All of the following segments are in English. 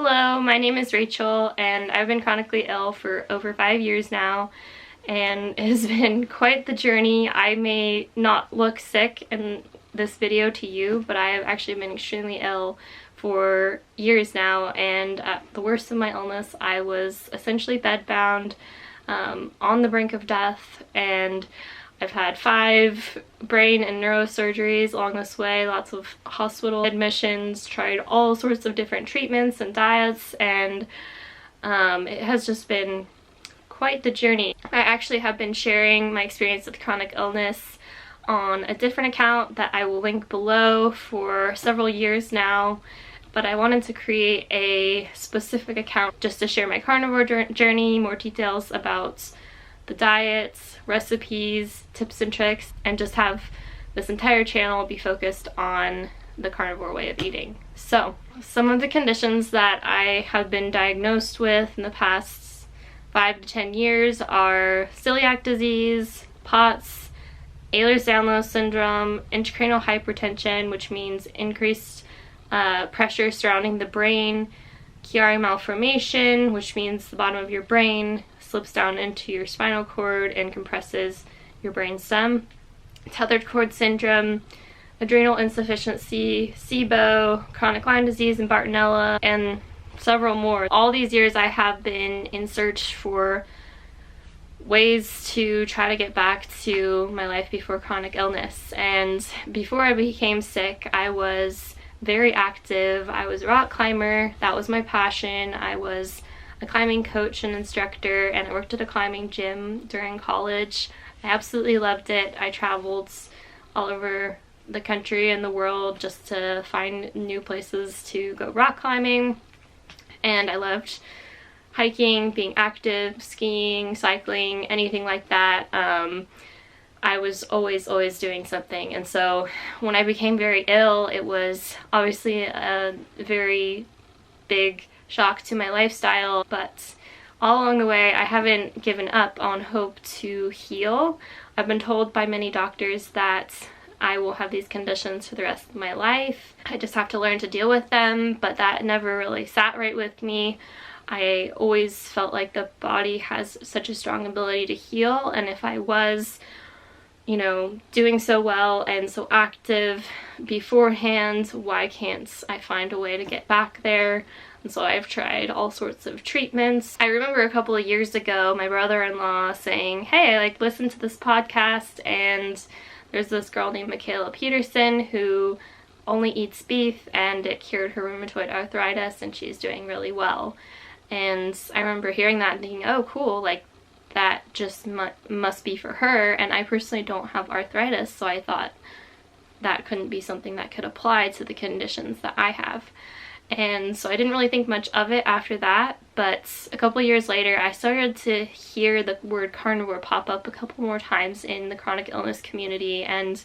Hello, my name is Rachel and I've been chronically ill for over 5 years now, and it has been quite the journey. I may not look sick in this video to you, but I have actually been extremely ill for years now, and at the worst of my illness I was essentially bedbound, on the brink of death, and I've had 5 brain and neurosurgeries along this way, lots of hospital admissions, tried all sorts of different treatments and diets, and it has just been quite the journey. I actually have been sharing my experience with chronic illness on a different account that I will link below for several years now, but I wanted to create a specific account just to share my carnivore journey, more details about the diets, recipes, tips and tricks, and just have this entire channel be focused on the carnivore way of eating. So, some of the conditions that I have been diagnosed with in the past 5 to 10 years are celiac disease, POTS, ehlers-danlos syndrome, intracranial hypertension, which means increased pressure surrounding the brain, Chiari malformation, which means the bottom of your brain slips down into your spinal cord and compresses your brain stem, tethered cord syndrome, adrenal insufficiency, SIBO, chronic Lyme disease and Bartonella, and several more. All these years I have been in search for ways to try to get back to my life before chronic illness. And before I became sick, I was very active. I was a rock climber. That was my passion. I was a climbing coach and instructor, and I worked at a climbing gym during college. I absolutely loved it. I traveled all over the country and the world just to find new places to go rock climbing, and I loved hiking, being active, skiing, cycling, anything like that. I was always doing something, and so when I became very ill, it was obviously a very big shock to my lifestyle, but all along the way I haven't given up on hope to heal. I've been told by many doctors that I will have these conditions for the rest of my life. I just have to learn to deal with them, but that never really sat right with me. I always felt like the body has such a strong ability to heal, and if I was, you know, doing so well and so active beforehand, why can't I find a way to get back there? And so I've tried all sorts of treatments. I remember a couple of years ago my brother-in-law saying, hey, like, listen to this podcast, and there's this girl named Michaela Peterson who only eats beef and it cured her rheumatoid arthritis and she's doing really well. And I remember hearing that and thinking, oh cool, like that just must be for her, and I personally don't have arthritis, so I thought that couldn't be something that could apply to the conditions that I have. And so I didn't really think much of it after that, but a couple years later I started to hear the word carnivore pop up a couple more times in the chronic illness community, and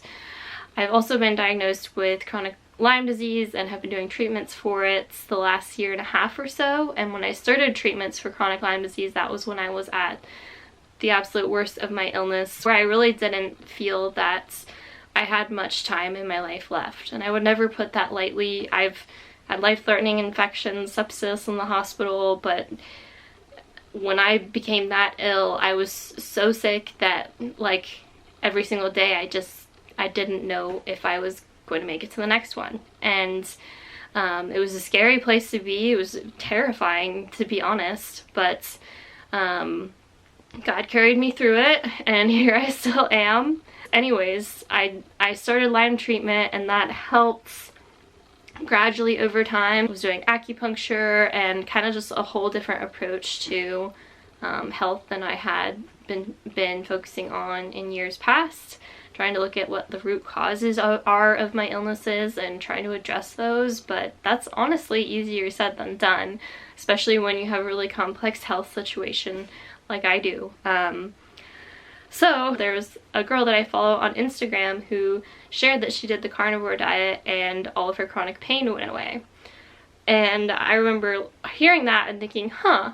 I've also been diagnosed with chronic Lyme disease and have been doing treatments for it the last 1.5 years or so. And when I started treatments for chronic Lyme disease, that was when I was at the absolute worst of my illness, where I really didn't feel that I had much time in my life left. And I would never put that lightly. I've had life-threatening infections, sepsis in the hospital, but when I became that ill, I was so sick that, like, every single day I didn't know if I was going to make it to the next one. And it was a scary place to be. It was terrifying, to be honest, but God carried me through it, and here I still am. Anyways, I started Lyme treatment, and that helped gradually over time. I was doing acupuncture and kind of just a whole different approach to health than I had been focusing on in years past, trying to look at what the root causes are of my illnesses and trying to address those. But that's honestly easier said than done, especially when you have a really complex health situation like I do. So there's a girl that I follow on Instagram who shared that she did the carnivore diet and all of her chronic pain went away. And I remember hearing that and thinking, huh,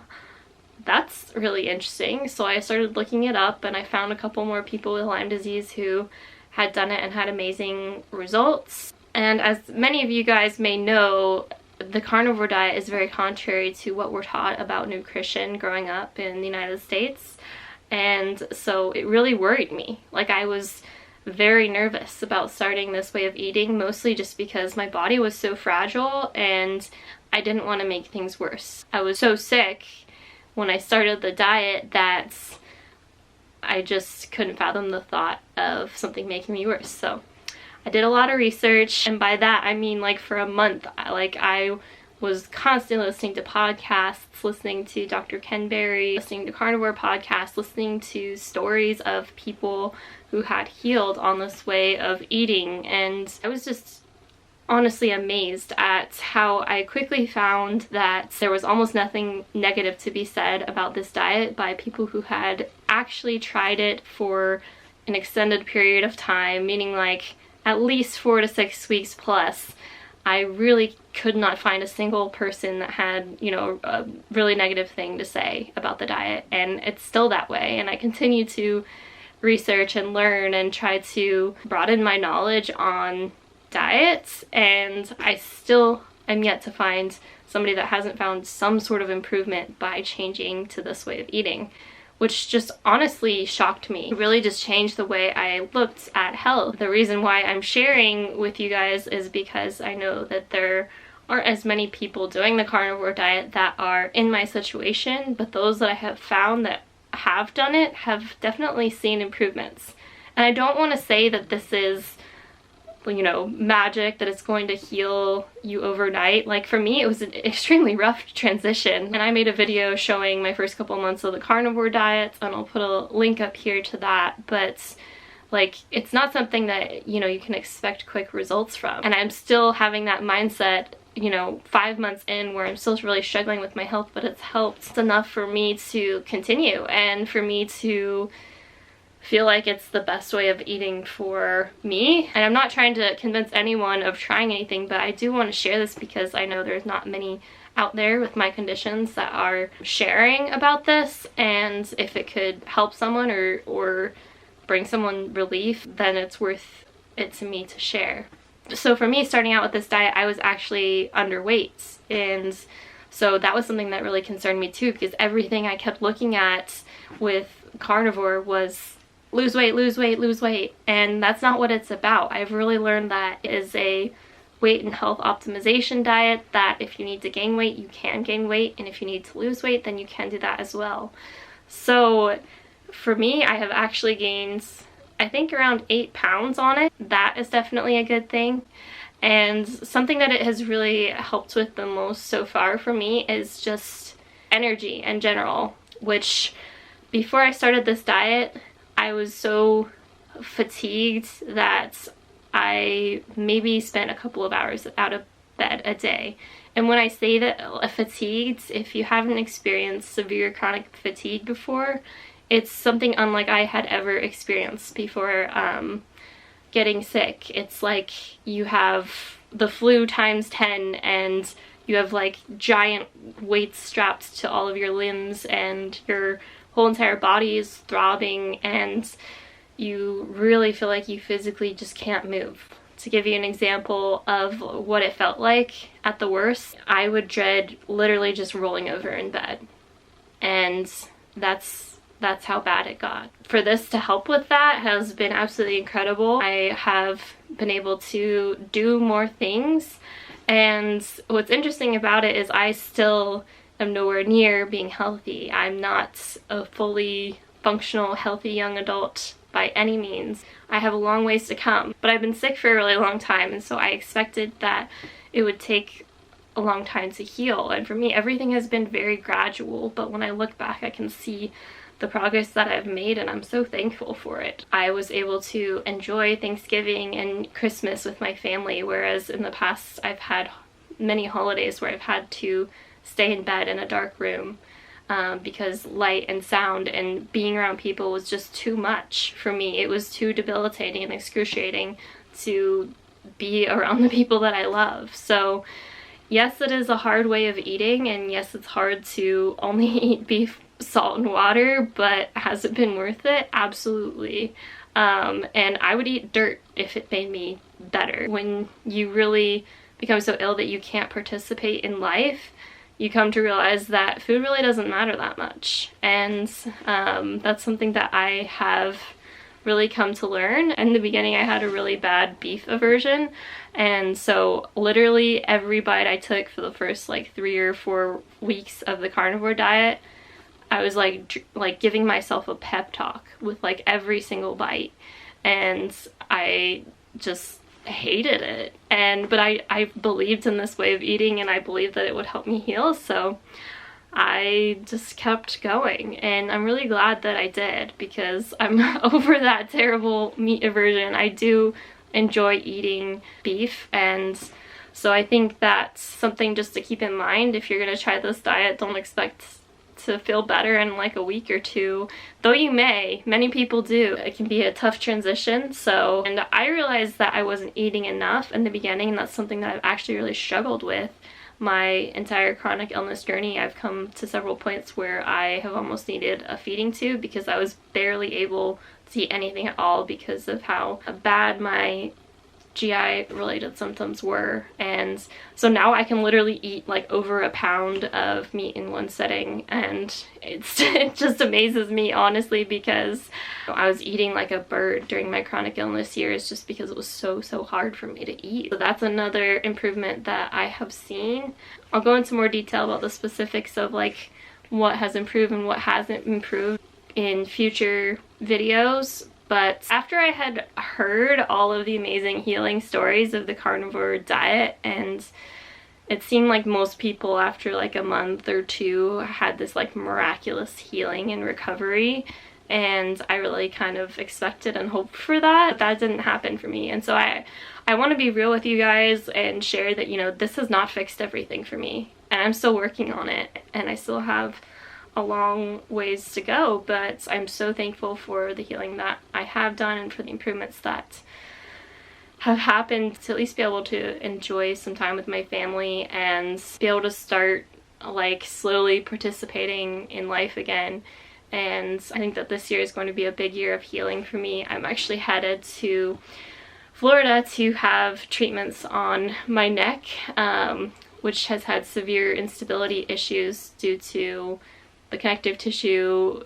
that's really interesting. So I started looking it up, and I found a couple more people with Lyme disease who had done it and had amazing results. And as many of you guys may know, the carnivore diet is very contrary to what we're taught about nutrition growing up in the United States. And so it really worried me. Like, I was very nervous about starting this way of eating, mostly just because my body was so fragile and I didn't want to make things worse. I was so sick when I started the diet that I just couldn't fathom the thought of something making me worse. So I did a lot of research, and by that I mean, like, for a month, I was constantly listening to podcasts, listening to Dr. Ken Berry, listening to carnivore podcasts, listening to stories of people who had healed on this way of eating, and I was just honestly amazed at how I quickly found that there was almost nothing negative to be said about this diet by people who had actually tried it for an extended period of time, meaning like at least 4 to 6 weeks plus. I really could not find a single person that had, you know, a really negative thing to say about the diet, and it's still that way. And I continue to research and learn and try to broaden my knowledge on diets, and I still am yet to find somebody that hasn't found some sort of improvement by changing to this way of eating, which just honestly shocked me. It really just changed the way I looked at health. The reason why I'm sharing with you guys is because I know that there aren't as many people doing the carnivore diet that are in my situation, but those that I have found that have done it have definitely seen improvements. And I don't want to say that this is, you know, magic, that it's going to heal you overnight. Like, for me, it was an extremely rough transition, and I made a video showing my first couple months of the carnivore diet, and I'll put a link up here to that. But like, it's not something that, you know, you can expect quick results from, and I'm still having that mindset, you know, 5 months in, where I'm still really struggling with my health, but it's helped enough for me to continue and for me to feel like it's the best way of eating for me. And I'm not trying to convince anyone of trying anything, but I do want to share this because I know there's not many out there with my conditions that are sharing about this, and if it could help someone or bring someone relief, then it's worth it to me to share. So for me, starting out with this diet, I was actually underweight, and so that was something that really concerned me too, because everything I kept looking at with carnivore was lose weight, lose weight, lose weight, and that's not what it's about. I've really learned that it is a weight and health optimization diet, that if you need to gain weight, you can gain weight, and if you need to lose weight, then you can do that as well. So for me, I have actually gained, I think, around 8 pounds on it. That is definitely a good thing. And something that it has really helped with the most so far for me is just energy in general, which before I started this diet, I was so fatigued that I maybe spent a couple of hours out of bed a day. And when I say that fatigued, if you haven't experienced severe chronic fatigue before, it's something unlike I had ever experienced before getting sick. It's like you have the flu times 10, and you have like giant weights strapped to all of your limbs, and your whole entire body is throbbing, and you really feel like you physically just can't move. To give you an example of what it felt like at the worst, I would dread literally just rolling over in bed, and that's how bad it got. For this to help with that has been absolutely incredible. I have been able to do more things, and what's interesting about it is I still am nowhere near being healthy. I'm not a fully functional, healthy young adult by any means. I have a long ways to come, but I've been sick for a really long time, and so I expected that it would take a long time to heal. And for me, everything has been very gradual, but when I look back, I can see the progress that I've made, and I'm so thankful for it. I was able to enjoy Thanksgiving and Christmas with my family, whereas in the past I've had many holidays where I've had to stay in bed in a dark room because light and sound and being around people was just too much for me. It was too debilitating and excruciating to be around the people that I love. So yes, it is a hard way of eating, and yes, it's hard to only eat beef, salt, and water, but has it been worth it? Absolutely. And I would eat dirt if it made me better. When you really become so ill that you can't participate in life, you come to realize that food really doesn't matter that much. And that's something that I have really come to learn. In the beginning, I had a really bad beef aversion, and so literally every bite I took for the first like 3 or 4 weeks of the carnivore diet, I was like giving myself a pep talk with like every single bite, and I just hated it. But I believed in this way of eating, and I believed that it would help me heal, so I just kept going, and I'm really glad that I did, because I'm over that terrible meat aversion. I do enjoy eating beef, and so I think that's something just to keep in mind. If you're gonna try this diet, don't expect to feel better in like a week or 2, though you may. Many people do. It can be a tough transition. And I realized that I wasn't eating enough in the beginning, and that's something that I've actually really struggled with my entire chronic illness journey. I've come to several points where I have almost needed a feeding tube because I was barely able to eat anything at all because of how bad my GI related symptoms were. And so now I can literally eat like over a pound of meat in one sitting, and it just amazes me, honestly, because I was eating like a bird during my chronic illness years just because it was so hard for me to eat. So that's another improvement that I have seen. I'll go into more detail about the specifics of like what has improved and what hasn't improved in future videos. But after I had heard all of the amazing healing stories of the carnivore diet, and it seemed like most people after like a month or 2 had this like miraculous healing and recovery, and I really kind of expected and hoped for that, but that didn't happen for me. And so I want to be real with you guys and share that, you know, this has not fixed everything for me, and I'm still working on it, and I still have a long ways to go, but I'm so thankful for the healing that I have done and for the improvements that have happened, to at least be able to enjoy some time with my family and be able to start like slowly participating in life again. And I think that this year is going to be a big year of healing for me. I'm actually headed to Florida to have treatments on my neck, which has had severe instability issues due to the connective tissue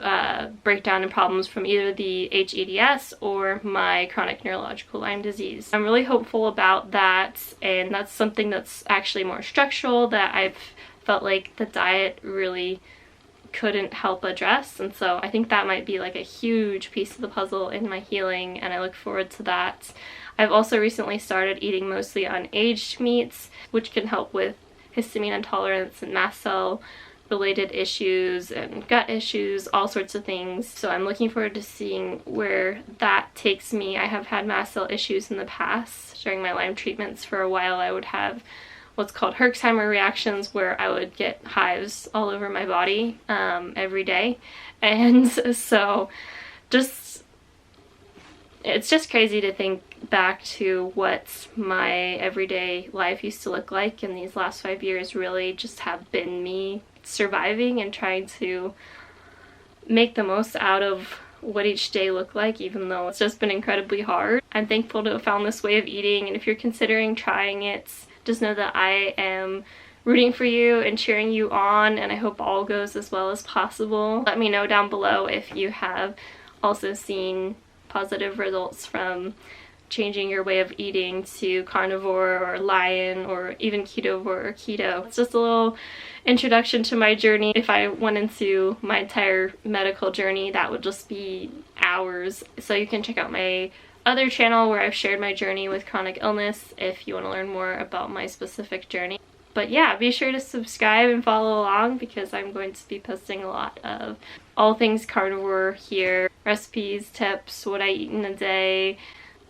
breakdown and problems from either the HEDS or my chronic neurological Lyme disease. I'm really hopeful about that, and that's something that's actually more structural that I've felt like the diet really couldn't help address, and so I think that might be like a huge piece of the puzzle in my healing, and I look forward to that. I've also recently started eating mostly unaged meats, which can help with histamine intolerance and mast cell related issues and gut issues, all sorts of things. So I'm looking forward to seeing where that takes me. I have had mast cell issues in the past. During my Lyme treatments for a while, I would have what's called Herxheimer reactions, where I would get hives all over my body every day. And so it's just crazy to think back to what my everyday life used to look like, and these last 5 years really just have been me surviving and trying to make the most out of what each day looked like, even though it's just been incredibly hard. I'm thankful to have found this way of eating, and if you're considering trying it, just know that I am rooting for you and cheering you on, and I hope all goes as well as possible. Let me know down below if you have also seen positive results from changing your way of eating to carnivore or lion or even ketovore or keto. It's just a little introduction to my journey. If I went into my entire medical journey, that would just be hours. So you can check out my other channel where I've shared my journey with chronic illness if you want to learn more about my specific journey. But yeah, be sure to subscribe and follow along, because I'm going to be posting a lot of all things carnivore here. Recipes, tips, what I eat in a day,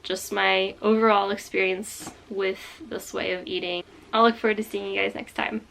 just my overall experience with this way of eating. I'll look forward to seeing you guys next time.